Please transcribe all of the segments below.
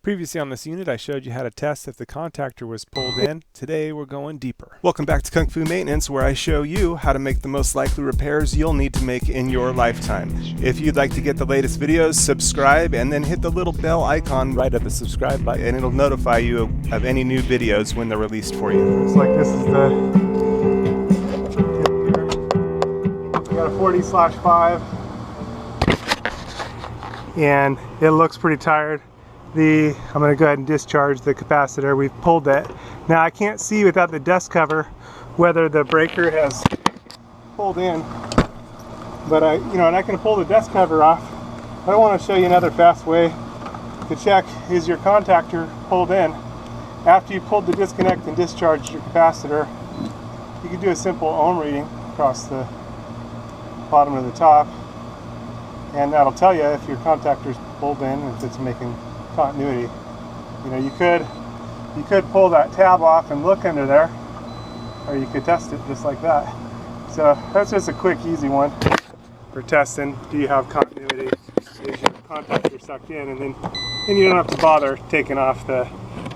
Previously on this unit, I showed you how to test if the contactor was pulled in. Today, we're going deeper. Welcome back to Kung Fu Maintenance, where I show you how to make the most likely repairs you'll need to make in your lifetime. If you'd like to get the latest videos, subscribe and then hit the little bell icon right at the subscribe button, and it'll notify you of any new videos when they're released for you. Looks like this is the tip here. We got a 40/5, and it looks pretty tired. I'm going to go ahead and discharge the capacitor. We've pulled it. Now I can't see without the dust cover whether the breaker has pulled in, but and I can pull the dust cover off. I want to show you another fast way to check, is your contactor pulled in. After you pulled the disconnect and discharged your capacitor, you can do a simple ohm reading across the bottom to the top, and that'll tell you if your contactor's pulled in, if it's making continuity. You could pull that tab off and look under there, or you could test it just like that. So that's just a quick, easy one for testing. Do you have continuity? Is your contactor sucked in? And then you don't have to bother taking off the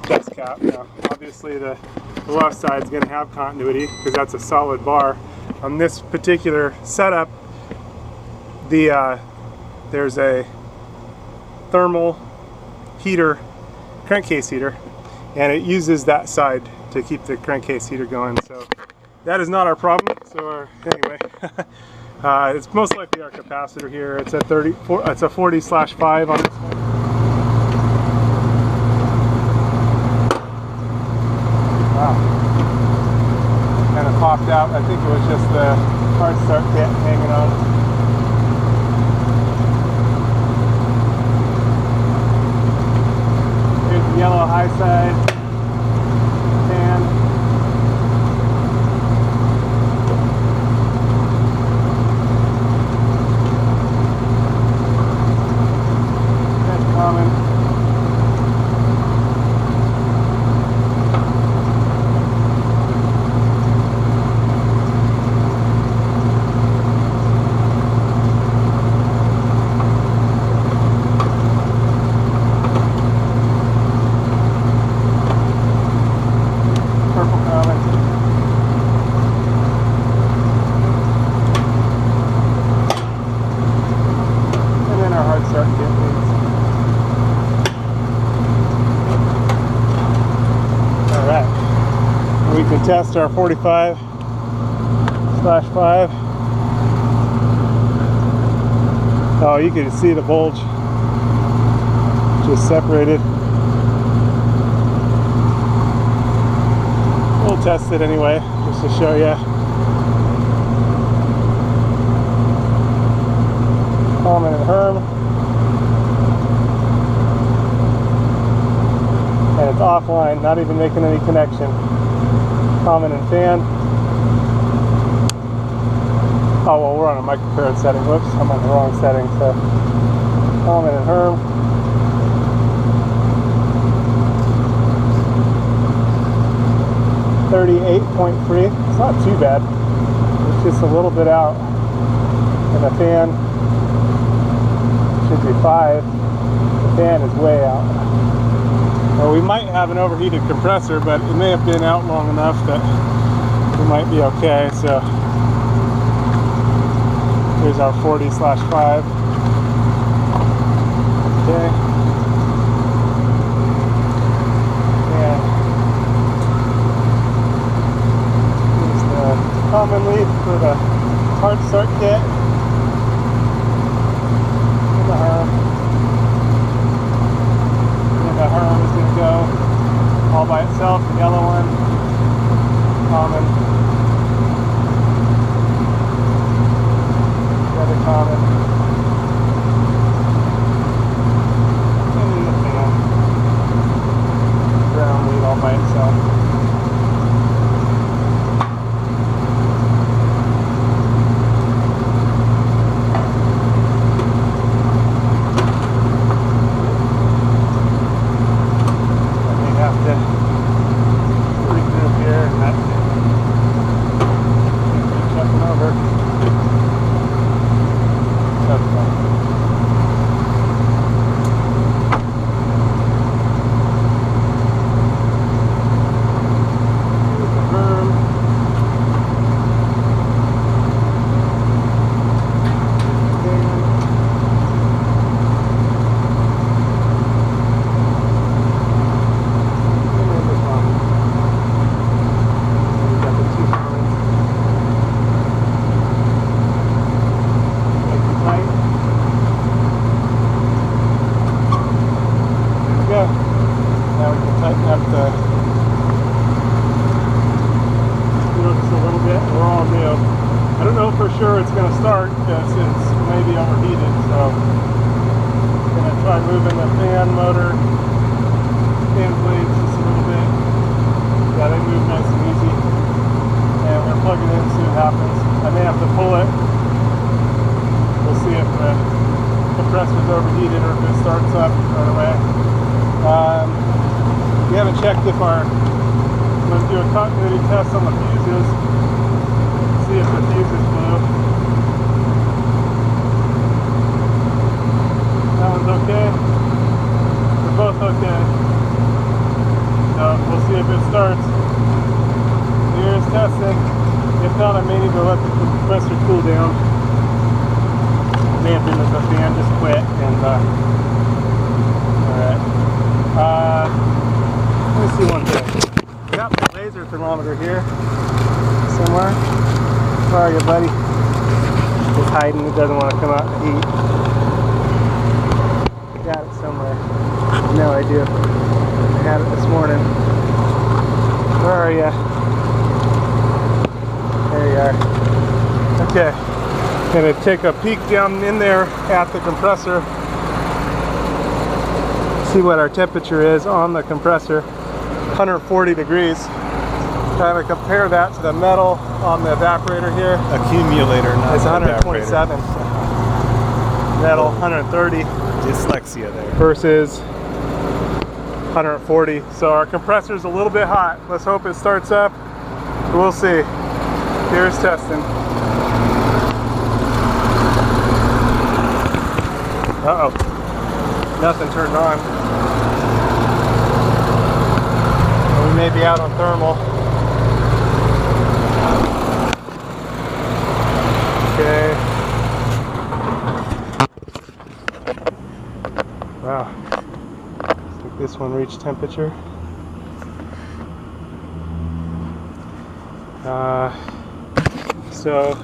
dust cap. Now, obviously the left side is going to have continuity because that's a solid bar. On this particular setup, there's a thermal heater, crankcase heater, and it uses that side to keep the crankcase heater going. So that is not our problem. So anyway, it's most likely our capacitor here. It's a 40/5 on this one. Wow, kind of popped out. I think it was just the hard start kit hanging on. Yellow high side fan. That's common. We can test our 45/5. Oh, you can see the bulge just separated. We'll test it anyway, just to show you. Common and Herm. And it's offline, not even making any connection. Common and fan. Oh well, we're on a microfarad setting. Whoops, I'm on the wrong setting. So common and Herm. .3. It's not too bad. It's just a little bit out. And the fan should be 5. The fan is way out. Well, we might have an overheated compressor, but it may have been out long enough that we might be okay. So here's our 40/5. Okay. And here's the common lead for the hard start kit. And the Herm. The Herm is going to go all by itself. The yellow one, common. The other common. And then the fan. Brown lead all by itself. go. Now we can tighten up the wheel just a little bit. We're all new. I don't know for sure it's going to start because it's maybe overheated, so I'm going to try moving the fan motor, fan blades just a little bit. Yeah, they move nice and easy. And we're plugging in and see what happens. I may have to pull it. We'll see if the compressor's overheated or if it starts up right away. We haven't checked if I'm going to do a continuity test on the fuses. See if the fuses blew. That one's okay. They're both okay. So we'll see if it starts. Here's testing. If not, I may need to let the compressor cool down. It may have been that the fan just quit. And alright. Let me see one thing. Got my laser thermometer here somewhere. Where are you, buddy? It's hiding. It doesn't want to come out in the heat. Got it somewhere. No idea. I had it this morning. Where are you? There you are. Okay. Gonna take a peek down in there at the compressor. See what our temperature is on the compressor. 140 degrees. Kind of compare that to the metal on the evaporator here. Accumulator, not it's 127. Metal 130. Dyslexia there. Versus 140. So our compressor's a little bit hot. Let's hope it starts up. We'll see. Here's testing. Uh-oh. Nothing turned on. We may be out on thermal. Okay. Wow. Looks like this one reached temperature. So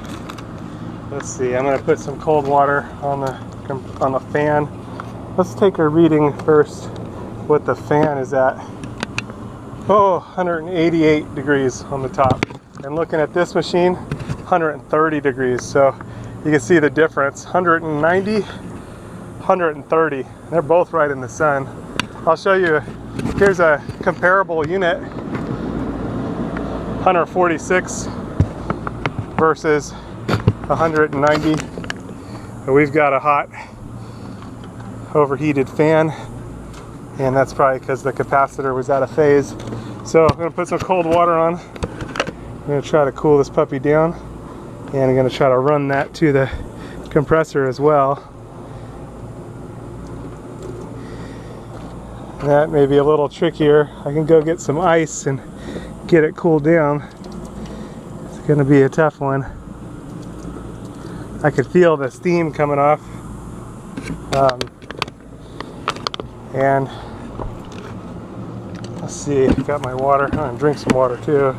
let's see. I'm going to put some cold water on the fan. Let's take a reading first. What the fan is at. Oh, 188 degrees on the top. And looking at this machine, 130 degrees. So you can see the difference. 190, 130. They're both right in the sun. I'll show you. Here's a comparable unit. 146 versus 190. We've got a hot, overheated fan, and that's probably because the capacitor was out of phase. So I'm going to put some cold water on. I'm going to try to cool this puppy down, and I'm going to try to run that to the compressor as well. That may be a little trickier. I can go get some ice and get it cooled down. It's going to be a tough one. I could feel the steam coming off. And let's see, I've got my water. I'm going to drink some water too.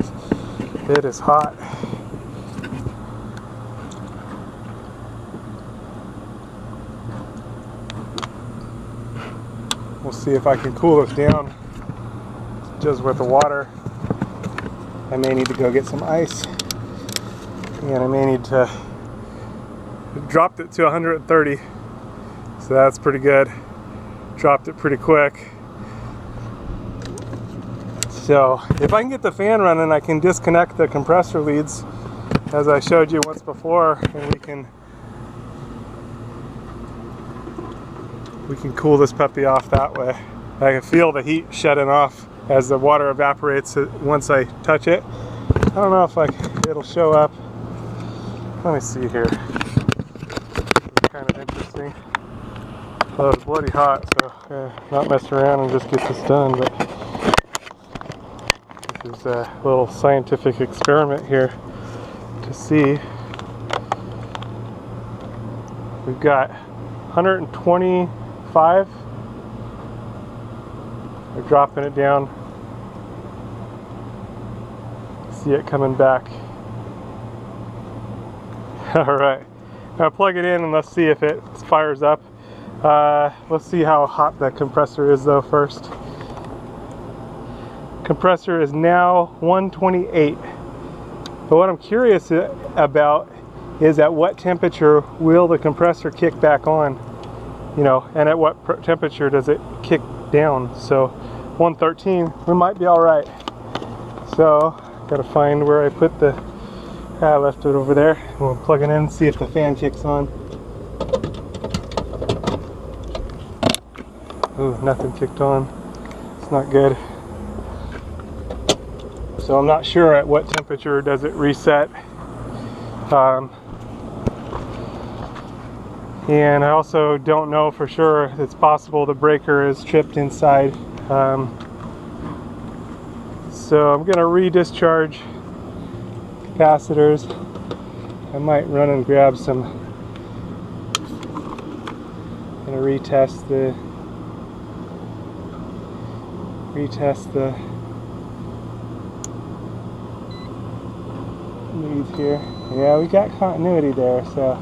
It is hot. We'll see if I can cool this down just with the water. I may need to go get some ice, and I may need to dropped it to 130, so that's pretty good. Dropped it pretty quick. So if I can get the fan running, I can disconnect the compressor leads as I showed you once before, and we can cool this puppy off that way. I can feel the heat shutting off as the water evaporates once I touch it. I don't know if it'll show up. Let me see here. It's kind of interesting. Oh, it's bloody hot, so not mess around and just get this done. But this is a little scientific experiment here to see. We've got 125. We're dropping it down. See it coming back. Alright. Now plug it in and let's see if it fires up. Let's see how hot the compressor is though first. Compressor is now 128. But what I'm curious about is at what temperature will the compressor kick back on, you know, and at what temperature does it kick down. So 113, we might be all right. So gotta find where I put the, I left it over there. We'll plug it in and see if the fan kicks on. Ooh, nothing kicked on. It's not good. So I'm not sure at what temperature does it reset. And I also don't know for sure. It's possible the breaker is tripped inside. So I'm gonna re-discharge capacitors. I might run and grab some. I'm gonna retest the leads here. Yeah, we got continuity there, so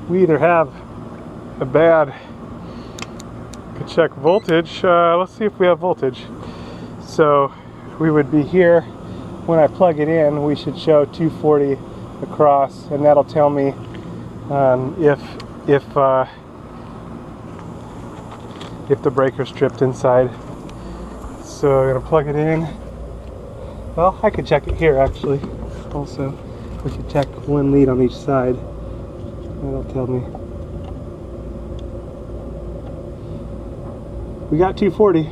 we either have a bad, could check voltage. Let's see if we have voltage. So we would be here when I plug it in. We should show 240 across, and that'll tell me if the breaker's tripped inside. So I'm gonna plug it in. Well, I could check it here actually. Also, we could check one lead on each side. That'll tell me. We got 240.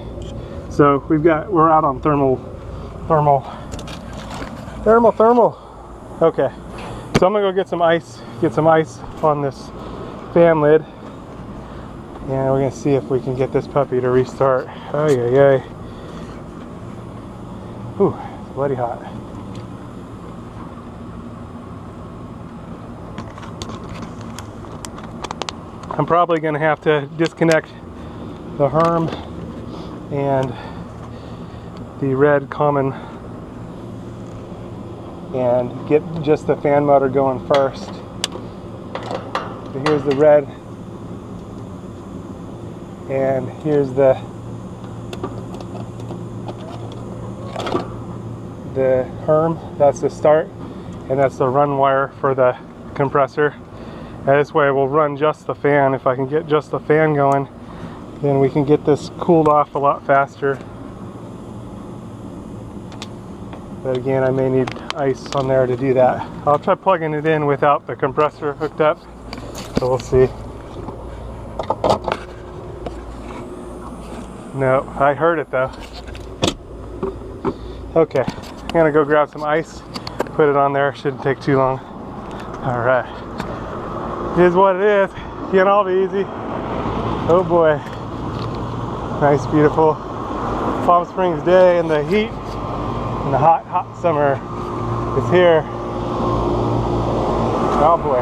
So we're out on thermal. Okay. So I'm gonna go get some ice on this fan lid. And we're gonna see if we can get this puppy to restart. Oh yeah. Ooh, it's bloody hot. I'm probably gonna have to disconnect the Herm and the red common and get just the fan motor going first. So here's the red, and here's the Herm. That's the start, and that's the run wire for the compressor. And this way we'll run just the fan. If I can get just the fan going, then we can get this cooled off a lot faster. But again, I may need ice on there to do that. I'll try plugging it in without the compressor hooked up, so we'll see. No, I heard it though. Okay, I'm gonna go grab some ice, put it on there. Shouldn't take too long. All right, it is what it is. Can't all be easy. Oh boy, nice, beautiful Palm Springs day, and the heat and the hot summer is here. Oh boy.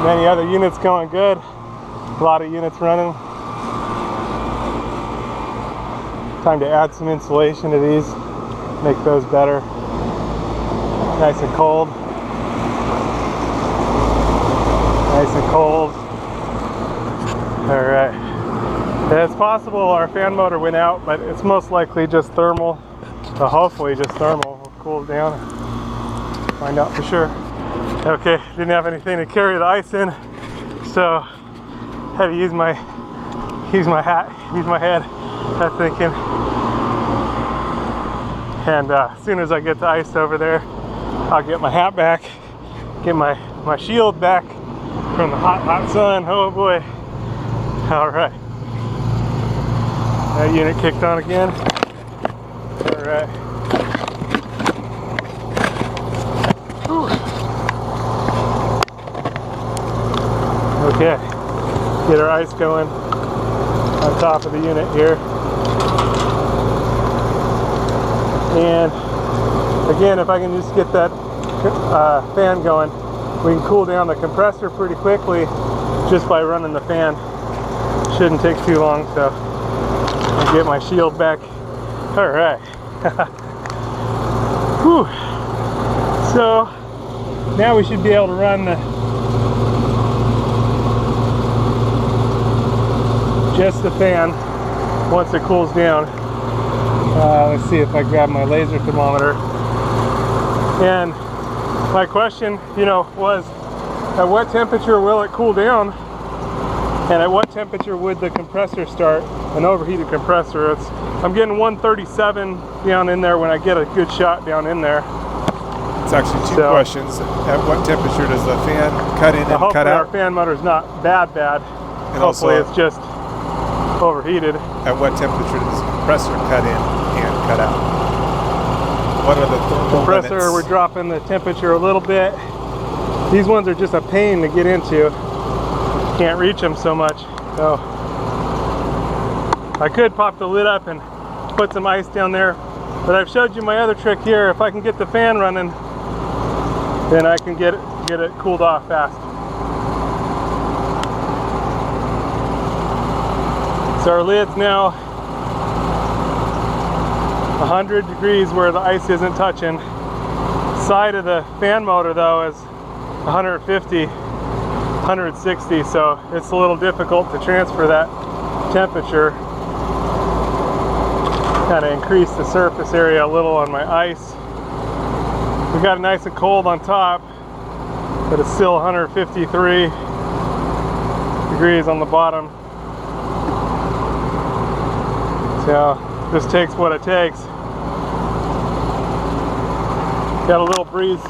Many other units going good. A lot of units running. Time to add some insulation to these, make those better. Nice and cold. Nice and cold. All right. It's possible our fan motor went out, but it's most likely just thermal. Hopefully just thermal. We'll cool it down and find out for sure. Okay, didn't have anything to carry the ice in, so had to use my head, I'm thinking. And as soon as I get the ice over there, I'll get my hat back, get my shield back from the hot sun. Oh boy. All right. That unit kicked on again. All right. Okay. Get our ice going on top of the unit here. And again, if I can just get that fan going, we can cool down the compressor pretty quickly just by running the fan. Shouldn't take too long, so I'll get my shield back. All right. Whew. So now we should be able to run the just the fan once it cools down. Let's see if I grab my laser thermometer. And my question, was at what temperature will it cool down? And at what temperature would the compressor start? An overheated compressor. I'm getting 137 down in there when I get a good shot down in there. It's actually two questions. At what temperature does the fan cut in and cut out? Hopefully our fan motor's not bad. And hopefully also, it's just overheated. At what temperature does the compressor cut in and cut out? What are the thermal compressor limits? We're dropping the temperature a little bit. These ones are just a pain to get into. Can't reach them so much. So I could pop the lid up and put some ice down there, but I've showed you my other trick here. If I can get the fan running, then I can get it cooled off fast. So our lid's now 100 degrees where the ice isn't touching. Side of the fan motor though is 150, 160, so it's a little difficult to transfer that temperature. Kind of increase the surface area a little on my ice. We got it nice and cold on top, but it's still 153 degrees on the bottom. So this takes what it takes. Got a little breeze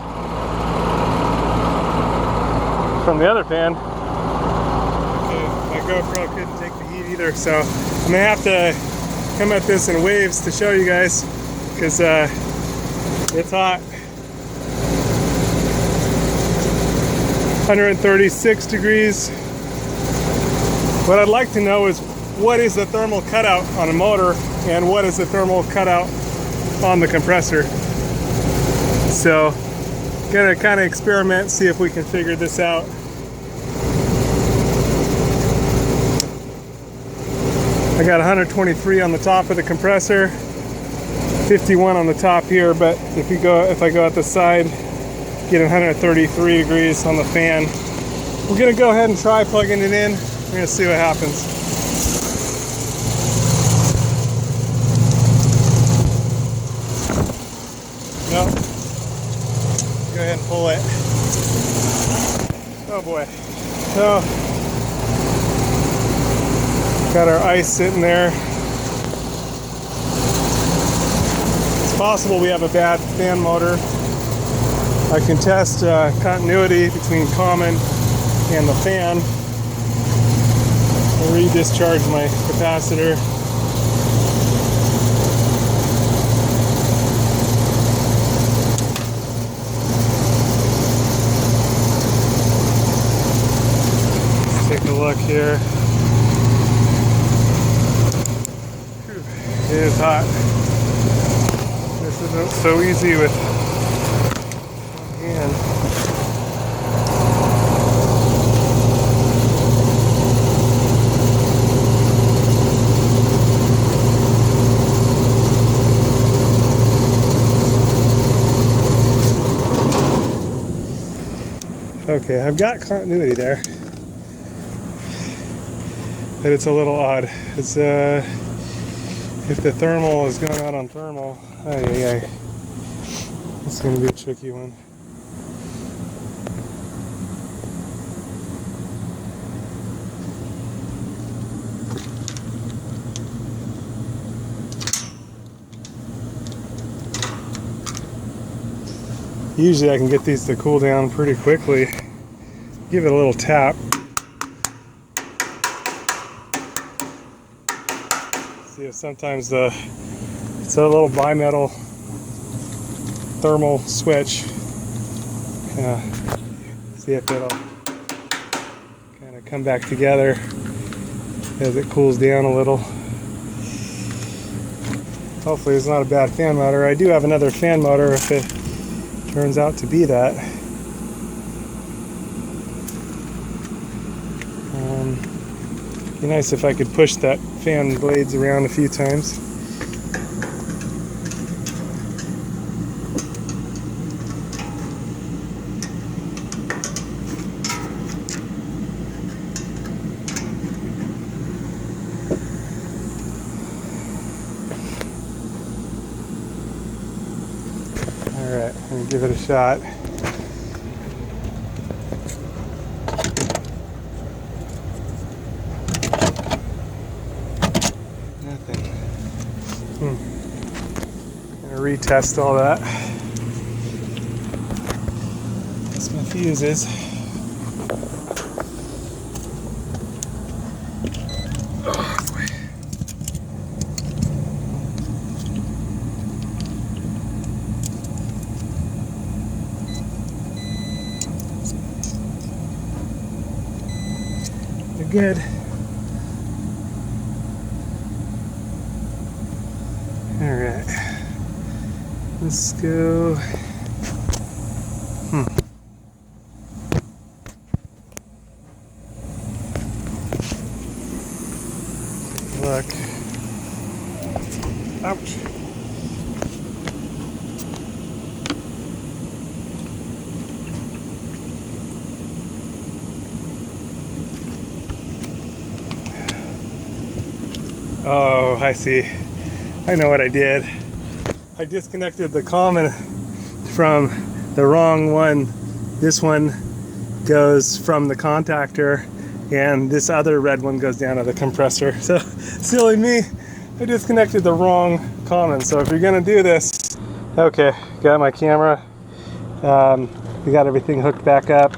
from the other fan. My GoPro couldn't take the heat either, so I'm gonna have to come at this in waves to show you guys, because it's hot. 136 degrees. What I'd like to know is what is the thermal cutout on a motor and what is the thermal cutout on the compressor. So gonna kind of experiment, see if we can figure this out. I got 123 on the top of the compressor, 51 on the top here, but if I go out the side, get 133 degrees on the fan. We're gonna go ahead and try plugging it in. We're gonna see what happens. Nope. Go ahead and pull it. Oh boy. So, got our ice sitting there. It's possible we have a bad fan motor. I can test continuity between common and the fan. I'll re-discharge my capacitor. Let's take a look here. It is hot. This isn't so easy with one hand. Okay, I've got continuity there, but it's a little odd. It's if the thermal is going out on thermal, it's going to be a tricky one. Usually I can get these to cool down pretty quickly. Give it a little tap. See if sometimes it's a little bimetal thermal switch. See if it'll kind of come back together as it cools down a little. Hopefully it's not a bad fan motor. I do have another fan motor if it turns out to be that. Be nice if I could push that fan blades around a few times. Let me give it a shot. Nothing. Gonna retest all that. That's my fuses. Oh boy. They're good. All right. Let's go. Look. Ouch. Oh, I see. I know what I did. I disconnected the common from the wrong one. This one goes from the contactor and this other red one goes down to the compressor. So silly me, I disconnected the wrong common. So if you're gonna do this, okay, got my camera. We got everything hooked back up.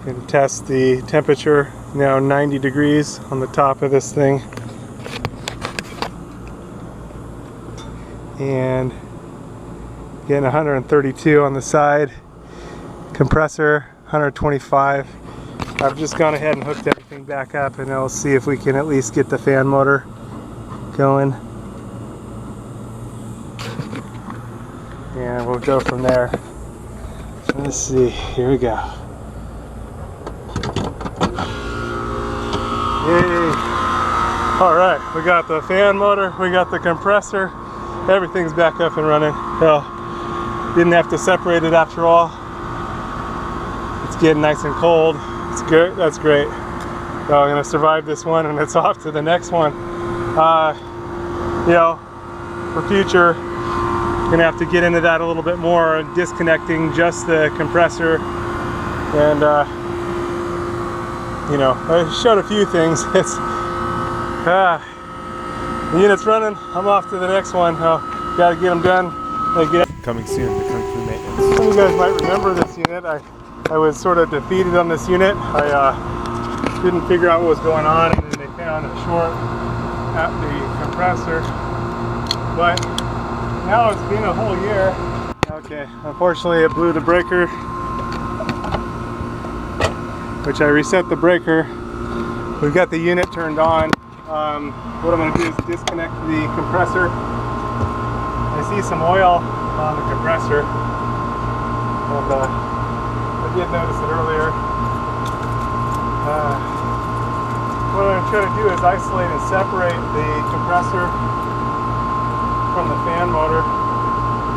Gonna test the temperature, now 90 degrees on the top of this thing. And getting 132 on the side. Compressor 125. I've just gone ahead and hooked everything back up, and I'll see if we can at least get the fan motor going. And we'll go from there. Let's see, here we go. Yay! Alright, we got the fan motor, we got the compressor, everything's back up and running. Well, didn't have to separate it after all. It's getting nice and cold. It's good, that's great. So I'm gonna survive this one and it's off to the next one. You know, for future, gonna have to get into that a little bit more, disconnecting just the compressor. And you know, I showed a few things. It's the unit's running. I'm off to the next one. Gotta get them done. Coming soon to Kung Fu Maintenance. Some of you guys might remember this unit. I was sort of defeated on this unit. I didn't figure out what was going on, and then they found a short at the compressor. But now it's been a whole year. Okay, unfortunately it blew the breaker, which I reset the breaker. We've got the unit turned on. What I'm going to do is disconnect the compressor. I see some oil on the compressor, and I did notice it earlier. What I'm going to try to do is isolate and separate the compressor from the fan motor,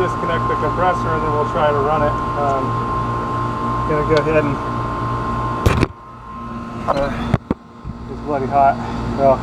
disconnect the compressor, and then we'll try to run it. Going to go ahead and it's bloody hot. Well,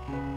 you.